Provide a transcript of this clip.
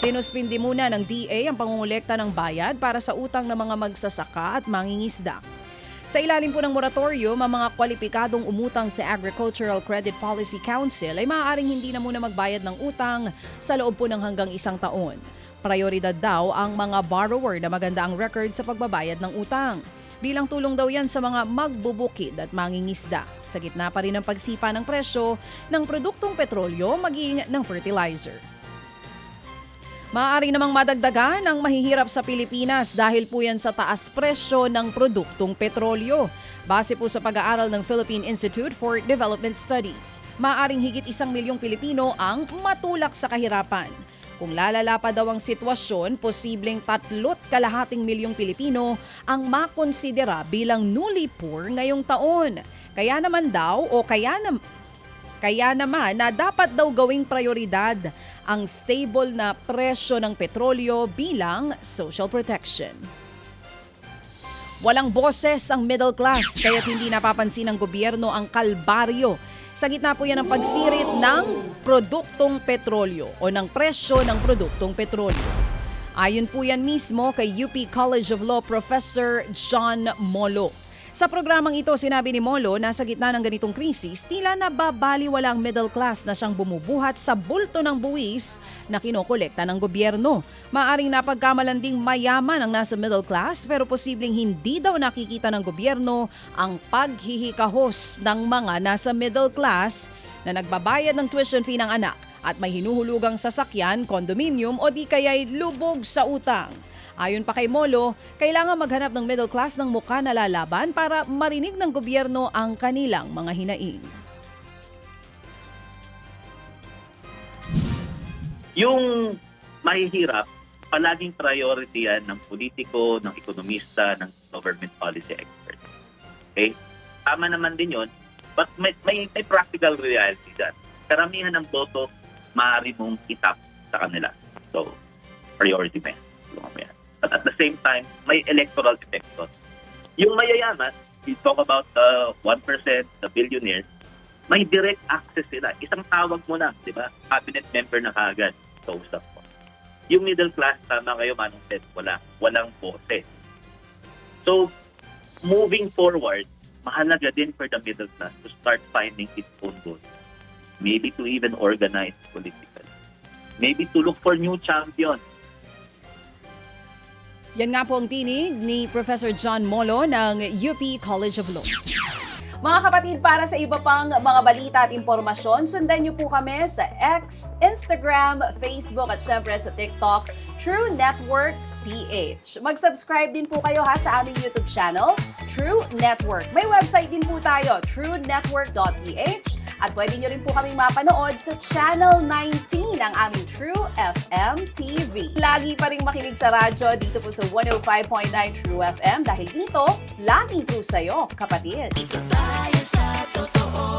Sinuspindi muna ng DA ang pangungulekta ng bayad para sa utang ng mga magsasaka at mangingisda. Sa ilalim po ng moratorium, ang mga kwalipikadong umutang sa Agricultural Credit Policy Council ay maaaring hindi na muna magbayad ng utang sa loob po ng hanggang 1 taon. Prioridad daw ang mga borrower na maganda ang record sa pagbabayad ng utang. Bilang tulong daw yan sa mga magbubukid at mangingisda. Sa gitna pa rin ng pagsipa ng presyo ng produktong petrolyo maging ng fertilizer. Maaari namang madagdagan ang mahihirap sa Pilipinas dahil po yan sa taas presyo ng produktong petrolyo. Base po sa pag-aaral ng Philippine Institute for Development Studies, maaaring higit 1 milyong Pilipino ang matulak sa kahirapan. Kung lalala pa daw ang sitwasyon, posibleng 3.2 milyong Pilipino ang makonsidera bilang newly poor ngayong taon. Kaya naman na dapat daw gawing prioridad ang stable na presyo ng petrolyo bilang social protection. Walang boses ang middle class kaya't hindi napapansin ng gobyerno ang kalbaryo. Sa gitna po yan ng pagsirit ng produktong petrolyo o ng presyo ng produktong petrolyo. Ayon po yan mismo kay UP College of Law Professor John Molo. Sa programang ito, sinabi ni Molo na sa gitna ng ganitong krisis, tila nababaliwala ang middle class na siyang bumubuhat sa bulto ng buwis na kinokolekta ng gobyerno. Maaring napagkamalan ding mayaman ang nasa middle class pero posibleng hindi daw nakikita ng gobyerno ang paghihikahos ng mga nasa middle class na nagbabayad ng tuition fee ng anak at may hinuhulugang sasakyan, condominium o di kaya'y lubog sa utang. Ayon pa kay Molo, kailangan maghanap ng middle class ng mukha na lalaban para marinig ng gobyerno ang kanilang mga hinaing. Yung mahihirap, palaging priority yan ng politiko, ng ekonomista, ng government policy expert. Okay? Tama naman din yun, but may practical reality dyan. Karamihan ng boto, maaari mong itap sa kanila. So, priority pa yan. But at the same time, may electoral effect doon. Yung mayayaman, we talk about 1%, the billionaires, may direct access sila. Isang tawag mo lang, di ba? Cabinet member na kaagad. Kausap mo. Yung middle class, tama kayo, Manong Ted, walang boses. So, moving forward, mahalaga din for the middle class to start finding its own goals. Maybe to even organize politically. Maybe to look for new champions. Yan nga po ang tinig ni Professor John Molo ng UP College of Law. Mga kapatid, para sa iba pang mga balita at impormasyon, sundan niyo po kami sa X, Instagram, Facebook at syempre sa TikTok, True Network PH. Mag-subscribe din po kayo sa aming YouTube channel, True Network. May website din po tayo, truenetwork.ph. At pwede nyo rin po kaming mapanood sa Channel 19 ng aming True FM TV. Lagi pa rin makinig sa radyo dito po sa 105.9 True FM dahil dito, lagi po sa'yo, kapatid. Ito tayo sa totoo.